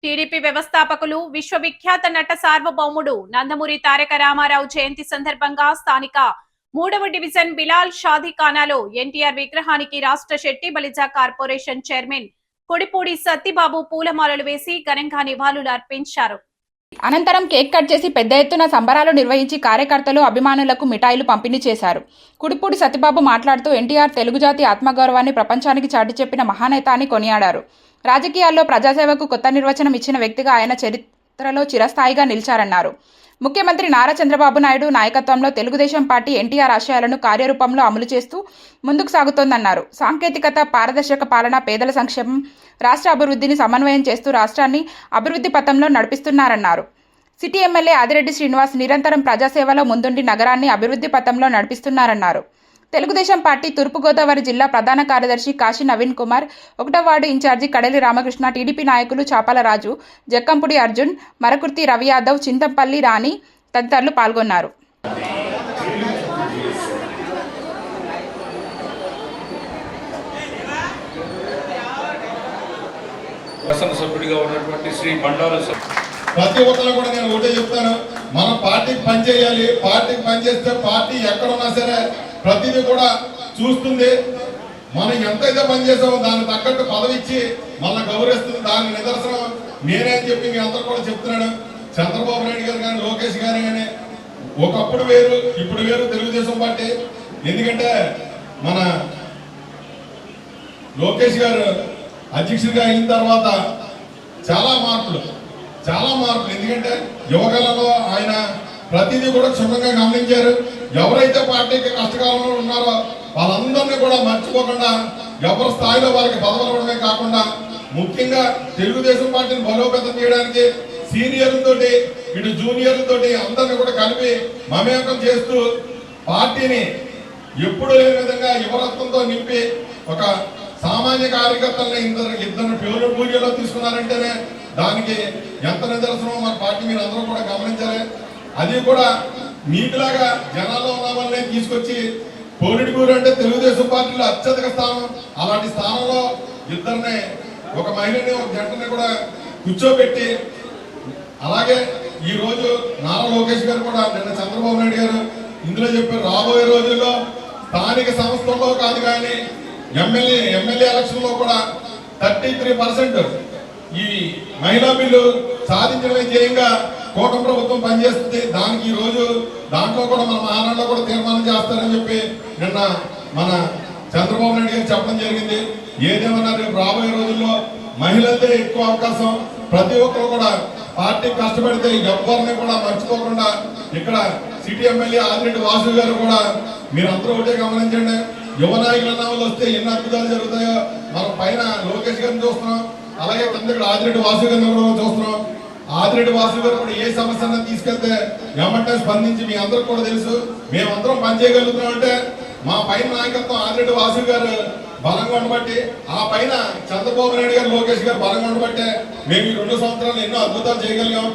TDP వ్యవస్థాపకులు విశ్వవిఖ్యాత నట సార్వభౌముడు నందమూరి తారక రామారావు జయంతి సందర్భంగా స్థానిక 3వ డివిజన్ బిలాల్ షాదీఖానాలో ఎన్టీఆర్ విగ్రహానికి రాష్ట్ర శెట్టి బలిజా కార్పొరేషన్ చైర్మన్ కొడిపూడి సత్తిబాబు పూలమాలలు వేసి ఘనంగా నివాళులు అర్పించారు. అనంతరం కేక్ కట్ చేసి పెద్ద ఎత్తున సంబరాలు నిర్వహించి కార్యకర్తలు అభిమానులకు మిఠాయిలు పంపిణీ చేశారు. కుడిపూడి సత్తిబాబు మాట్లాడుతూ ఎన్టీఆర్ తెలుగు జాతి ఆత్మగౌరవాన్ని ప్రపంచానికి చాటి చెప్పిన మహానేత అని కొనియాడారు. రాజకీయాల్లో ప్రజాసేవకు కొత్త నిర్వచనం ఇచ్చిన వ్యక్తిగా ఆయన చరిత్రలో చిరస్థాయిగా నిలిచారన్నారు. ముఖ్యమంత్రి నారా చంద్రబాబు నాయుడు నాయకత్వంలో తెలుగుదేశం పార్టీ ఎన్టీఆర్ ఆశయాలను కార్యరూపంలో అమలు చేస్తూ ముందుకు సాగుతోందన్నారు. సాంకేతికత, పారదర్శక పాలన, పేదల సంక్షేమం, రాష్ట్ర అభివృద్ధిని సమన్వయం చేస్తూ రాష్ట్రాన్ని అభివృద్ధి పథంలో నడిపిస్తున్నారన్నారు. సిటీ ఎమ్మెల్యే ఆదిరెడ్డి శ్రీనివాస్ నిరంతరం ప్రజాసేవలో ముందుండి నగరాన్ని అభివృద్ధి పథంలో నడిపిస్తున్నారన్నారు. తెలుగుదేశం పార్టీ తూర్పుగోదావరి జిల్లా ప్రధాన కార్యదర్శి కాశీ నవీన్ కుమార్, 1వ వార్డు ఇన్ఛార్జి కడలి రామకృష్ణ, టీడీపీ నాయకులు చాపల రాజు, జక్కంపుడి అర్జున్, మరకుర్తి రవి యాదవ్, చింతంపల్లి రాణి తదితరులు పాల్గొన్నారు. ప్రతి ఒక్కరు కూడా నేను ఒకటే చెప్తాను, మన పార్టీకి పనిచేయాలి. పార్టీకి పనిచేస్తే పార్టీ ఎక్కడున్నా సరే ప్రతిదీ కూడా చూస్తుంది. మనం ఎంతైతే పనిచేసామో దానికి తగ్గట్టు పదవి ఇచ్చి మన గౌరవిస్తుంది. దానికి నిదర్శనం నేనే చెప్పి మీ అందరూ కూడా చెప్తున్నాడు. చంద్రబాబు నాయుడు గారు కానీ, లోకేష్ గారు కానీ ఒకప్పుడు వేరు, ఇప్పుడు వేరు తెలుగుదేశం పార్టీ. ఎందుకంటే మన లోకేష్ గారు అధ్యక్షుడిగా అయిన తర్వాత చాలా మార్పులు. ఎందుకంటే యువకాలంలో ఆయన ప్రతిదీ కూడా క్షుణ్ణంగా గమనించారు. ఎవరైతే పార్టీకి కష్టకాలంలో ఉన్నారో వాళ్ళందరినీ కూడా మర్చిపోకుండా ఎవరి స్థాయిలో వాళ్ళకి పదవులు ఇవ్వడమే కాకుండా ముఖ్యంగా తెలుగుదేశం పార్టీని బలోపేతం చేయడానికి సీనియర్లతోటి ఇటు జూనియర్లతోటి అందరినీ కూడా కలిపి మమేకం చేస్తూ పార్టీని ఎప్పుడు లేని విధంగా యువరత్నంతో నింపి ఒక సామాన్య కార్యకర్తల్ని ఇద్దరు పూజలో తీసుకున్నారంటేనే దానికి ఎంత నిదర్శనమో మన పార్టీ మీరు అందరూ కూడా గమనించాలి. అది కూడా మీకులాగా జనాల్లో ఉన్న వాళ్ళని తీసుకొచ్చి పోలిటికూరు అంటే తెలుగుదేశం పార్టీలో అత్యధిక స్థానం. అలాంటి స్థానంలో ఇద్దరిని, ఒక మహిళని, ఒక జంటని కూడా కూర్చోబెట్టి, అలాగే ఈ రోజు నారా లోకేష్ గారు కూడా నిన్న చంద్రబాబు నాయుడు గారు ఇందులో చెప్పారు, రాబోయే రోజుల్లో స్థానిక సంస్థల్లో కాదు కానీ ఎమ్మెల్యే ఎలక్షన్ లో కూడా 33% ఈ మహిళా బిల్లు సాధించడమే ధ్యేయంగా కూటమి ప్రభుత్వం పనిచేస్తుంది. దానికి ఈ రోజు దాంట్లో కూడా మన మహానాడులో కూడా తీర్మానం చేస్తారని చెప్పి నిన్న మన చంద్రబాబు నాయుడు గారు చెప్పడం జరిగింది. ఏదేమన్నా రేపు రాబోయే రోజుల్లో మహిళలదే ఎక్కువ అవకాశం. ప్రతి ఒక్కరు కూడా పార్టీ కష్టపడితే ఎవరిని కూడా మర్చిపోకుండా ఇక్కడ సిటీ ఎమ్మెల్యే ఆదిరెడ్డి వాసు గారు కూడా మీరందరూ ఒకటే గమనించండి. యువ నాయకుల నామలు వస్తే ఎన్ని అద్భుతాలు జరుగుతాయో మనం పైన లోకేష్ గారిని చూస్తున్నాం, అలాగే కింద ఆదిరెడ్డి వాసు గారిని కూడా చూస్తున్నాం. ఆదిరెడ్డి వాసు గారు కూడా ఏ సమస్యను తీసుకెళ్తే ఎమ్మటే స్పందించి మీ అందరికి కూడా తెలుసు. మేమందరం పనిచేయగలుగుతున్నాం అంటే మా పైన నాయకత్వం ఆదిరెడ్డి వాసు గారు బలంగా ఉండబట్టి, ఆ పైన చంద్రబాబు నాయుడు గారు, లోకేష్ గారు బలంగా ఉండబట్టే మేము ఈ 2 సంవత్సరాలు ఎన్నో అద్భుతాలు చేయగలిగాం.